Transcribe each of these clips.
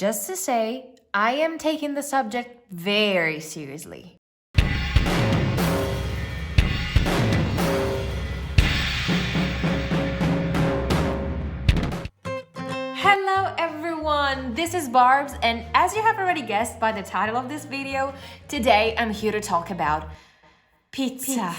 just to say, I am taking the subject very seriously. Hello everyone, this is Barbs, and as you have already guessed by the title of this video, today I'm here to talk about pizza.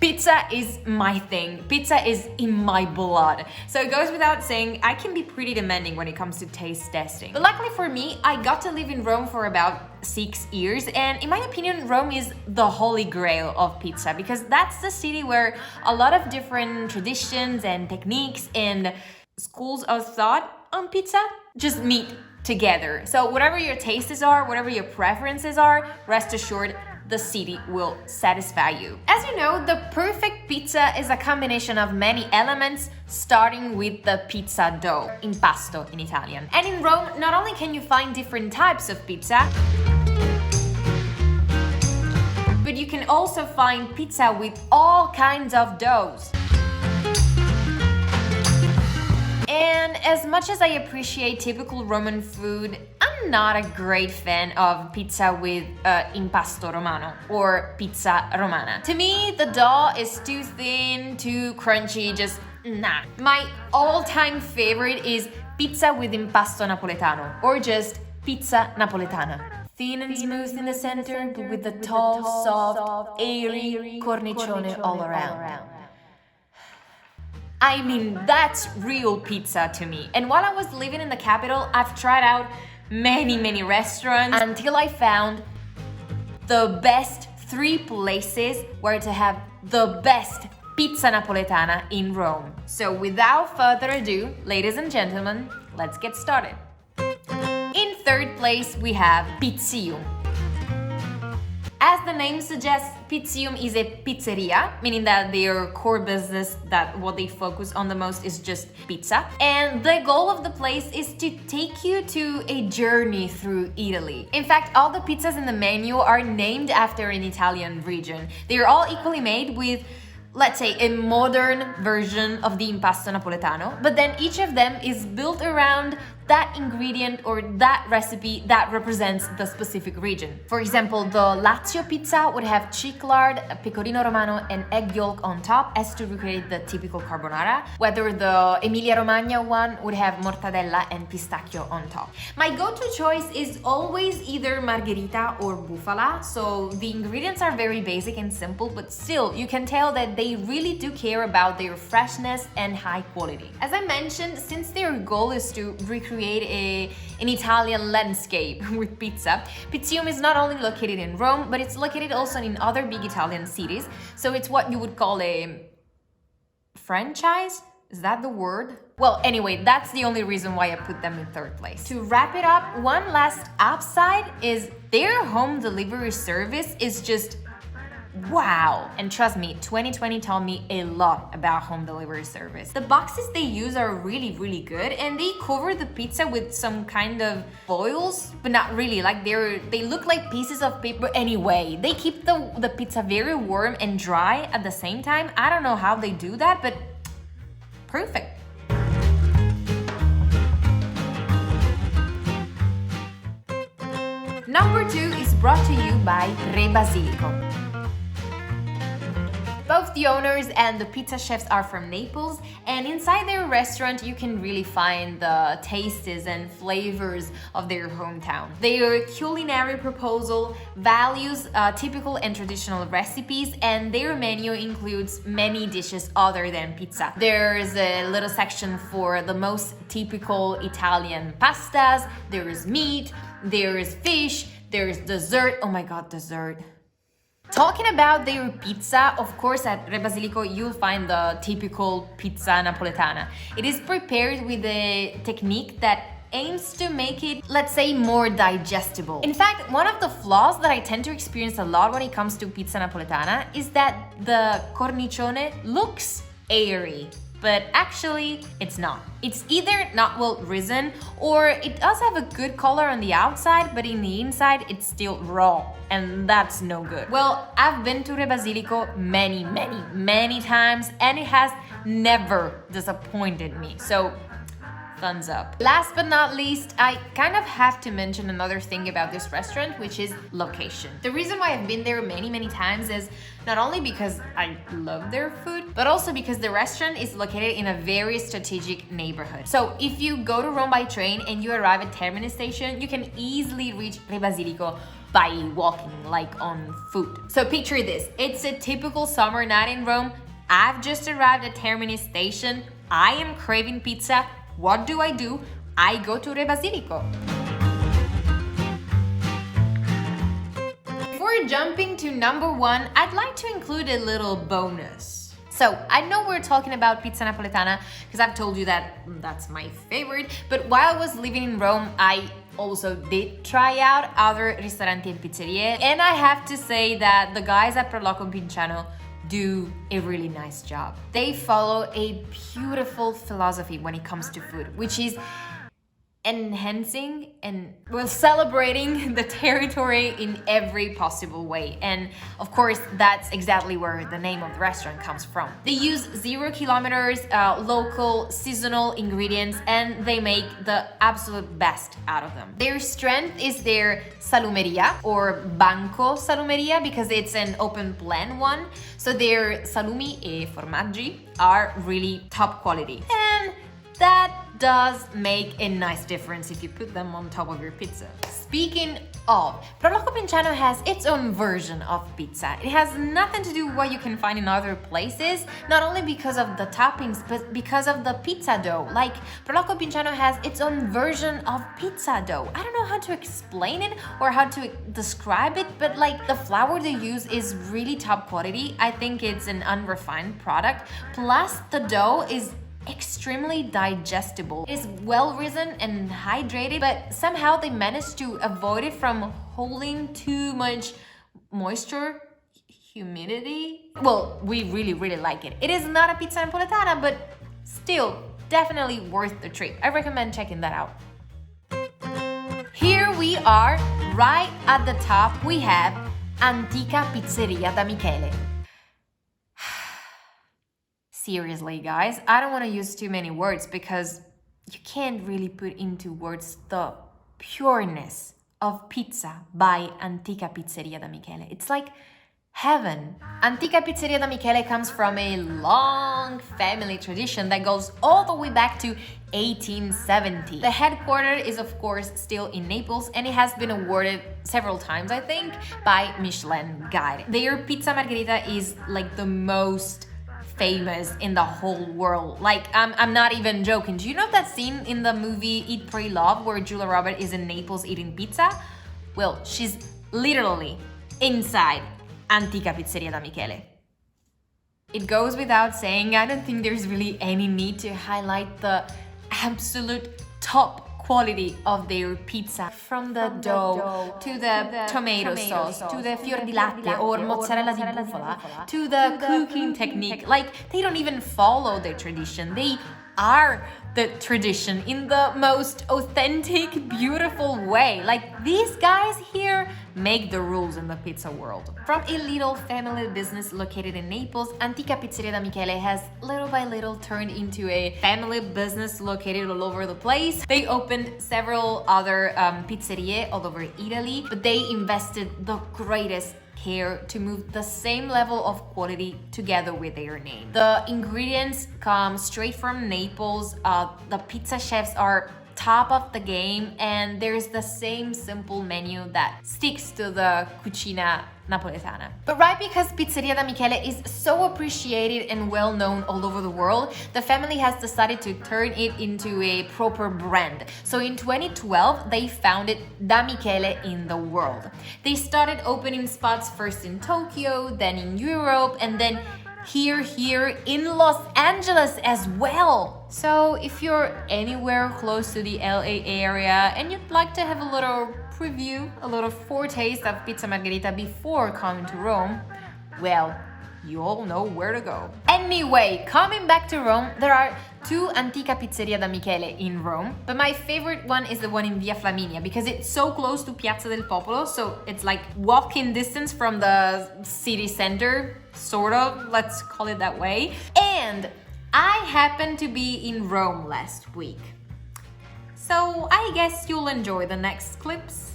Pizza is my thing. Pizza is in my blood. So it goes without saying, I can be pretty demanding when it comes to taste testing. But luckily for me, I got to live in Rome for about 6 years, and in my opinion, Rome is the holy grail of pizza because that's the city where a lot of different traditions and techniques and schools of thought on pizza just meet together. So whatever your tastes are, whatever your preferences are, rest assured, the city will satisfy you. As you know, the perfect pizza is a combination of many elements, starting with the pizza dough, impasto in Italian. And in Rome, not only can you find different types of pizza, but you can also find pizza with all kinds of doughs. And as much as I appreciate typical Roman food, I'm not a great fan of pizza with impasto romano or pizza romana. To me, the dough is too thin, too crunchy, just nah. My all-time favorite is pizza with impasto napoletano or just pizza napoletana. Thin and smooth in the center, but with the tall, soft, airy cornicione all around. I mean, that's real pizza to me. And while I was living in the capital, I've tried out many restaurants until I found the best 3 places where to have the best pizza napoletana in Rome. So without further ado, ladies and gentlemen, let's get started. In third place, we have Pizzium. As the name suggests, Pizzium is a pizzeria, meaning that their core business, that what they focus on the most is just pizza. And the goal of the place is to take you to a journey through Italy. In fact, all the pizzas in the menu are named after an Italian region. They are all equally made with, let's say, a modern version of the impasto napoletano, but then each of them is built around that ingredient or that recipe that represents the specific region. For example, the Lazio pizza would have cheek lard, a pecorino romano, and egg yolk on top as to recreate the typical carbonara, whether the Emilia-Romagna one would have mortadella and pistachio on top. My go-to choice is always either margherita or bufala, so the ingredients are very basic and simple, but still, you can tell that they really do care about their freshness and high quality. As I mentioned, since their goal is to recreate an Italian landscape with pizza, Pizzium is not only located in Rome, but it's located also in other big Italian cities. So it's what you would call a franchise? Is that the word? Well, anyway, that's the only reason why I put them in third place. To wrap it up, one last upside is their home delivery service is just wow! And trust me, 2020 taught me a lot about home delivery service. The boxes they use are really good, and they cover the pizza with some kind of foils, but not really. Like they look like pieces of paper anyway. They keep the pizza very warm and dry at the same time. I don't know how they do that, but perfect. Number 2 is brought to you by Re Basilico. Both the owners and the pizza chefs are from Naples, and inside their restaurant you can really find the tastes and flavors of their hometown. Their culinary proposal values typical and traditional recipes, and their menu includes many dishes other than pizza. There's a little section for the most typical Italian pastas, there's meat, there's fish, there's dessert. Oh my god, dessert. Talking about their pizza, of course, at Re Basilico, you'll find the typical pizza napoletana. It is prepared with a technique that aims to make it, let's say, more digestible. In fact, one of the flaws that I tend to experience a lot when it comes to pizza napoletana is that the cornicione looks airy, but actually it's not. It's either not well risen, or it does have a good color on the outside, but in the inside it's still raw, and that's no good. Well, I've been to Re Basilico many times, and it has never disappointed me. So thumbs up. Last but not least, I kind of have to mention another thing about this restaurant, which is location. The reason why I've been there many times is not only because I love their food, but also because the restaurant is located in a very strategic neighborhood. So if you go to Rome by train and you arrive at Termini station, you can easily reach Re Basilico by walking, like on foot. So picture this, it's a typical summer night in Rome. I've just arrived at Termini station. I am craving pizza. What do? I go to Re Basilico. Before jumping to number 1, I'd like to include a little bonus. So, I know we're talking about pizza napoletana because I've told you that that's my favorite, but while I was living in Rome, I also did try out other ristoranti and pizzerie, and I have to say that the guys at Proloco Pinciano do a really nice job. They follow a beautiful philosophy when it comes to food, which is enhancing and celebrating the territory in every possible way. And of course, that's exactly where the name of the restaurant comes from. They use 0 kilometers, local, seasonal ingredients, and they make the absolute best out of them. Their strength is their salumeria, or banco salumeria, because it's an open plan one. So their salumi e formaggi are really top quality. And that does make a nice difference if you put them on top of your pizza. Speaking of, Proloco Pinciano has its own version of pizza. It has nothing to do with what you can find in other places, not only because of the toppings, but because of the pizza dough. Like, Proloco Pinciano has its own version of pizza dough. I don't know how to explain it or how to describe it, but like, the flour they use is really top quality. I think it's an unrefined product. Plus, the dough is extremely digestible. It is well risen and hydrated, but somehow they managed to avoid it from holding too much moisture, humidity. Well, we really like it. It is not a pizza napoletana, but still definitely worth the trip. I recommend checking that out. Here we are, right at the top we have Antica Pizzeria da Michele. Seriously, guys, I don't want to use too many words because you can't really put into words the pureness of pizza by Antica Pizzeria da Michele. It's like heaven. Antica Pizzeria da Michele comes from a long family tradition that goes all the way back to 1870. The headquarters is of course still in Naples, and it has been awarded several times, I think, by Michelin Guide. Their pizza margherita is like the most famous in the whole world. Like, I'm not even joking. Do you know that scene in the movie Eat, Pray, Love where Julia Roberts is in Naples eating pizza? Well, she's literally inside Antica Pizzeria da Michele. It goes without saying, I don't think there's really any need to highlight the absolute top quality of their pizza, from the dough to the tomato sauce to the fior di latte or mozzarella di bufala to the cooking technique. Like, they don't even follow the tradition, they are the tradition in the most authentic, beautiful way. Like, these guys here make the rules in the pizza world. From a little family business located in Naples, Antica Pizzeria da Michele has little by little turned into a family business located all over the place. They opened several other pizzerie all over Italy, but they invested the greatest care to move the same level of quality together with their name. The ingredients come straight from Naples, the pizza chefs are top of the game, and there's the same simple menu that sticks to the cucina napoletana. But right because Pizzeria da Michele is so appreciated and well known all over the world, the family has decided to turn it into a proper brand. So in 2012, they founded Da Michele in the world. They started opening spots first in Tokyo, then in Europe, and then here in Los Angeles as well. So if you're anywhere close to the LA area and you'd like to have a little preview, a little foretaste of pizza margherita before coming to Rome, well, you all know where to go. Anyway, coming back to Rome, there are 2 Antica Pizzeria da Michele in Rome, but my favorite one is the one in Via Flaminia because it's so close to Piazza del Popolo, so it's like walking distance from the city center, sort of, let's call it that way. And I happened to be in Rome last week. So I guess you'll enjoy the next clips.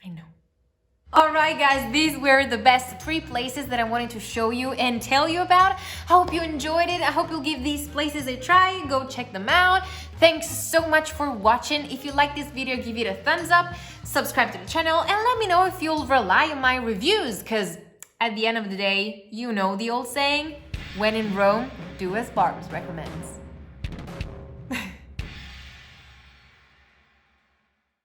I know. Alright guys, these were the best 3 places that I wanted to show you and tell you about. I hope you enjoyed it. I hope you'll give these places a try. Go check them out. Thanks so much for watching. If you like this video, give it a thumbs up, subscribe to the channel, and let me know if you'll rely on my reviews, because at the end of the day, you know the old saying, when in Rome, do as Barbs recommends.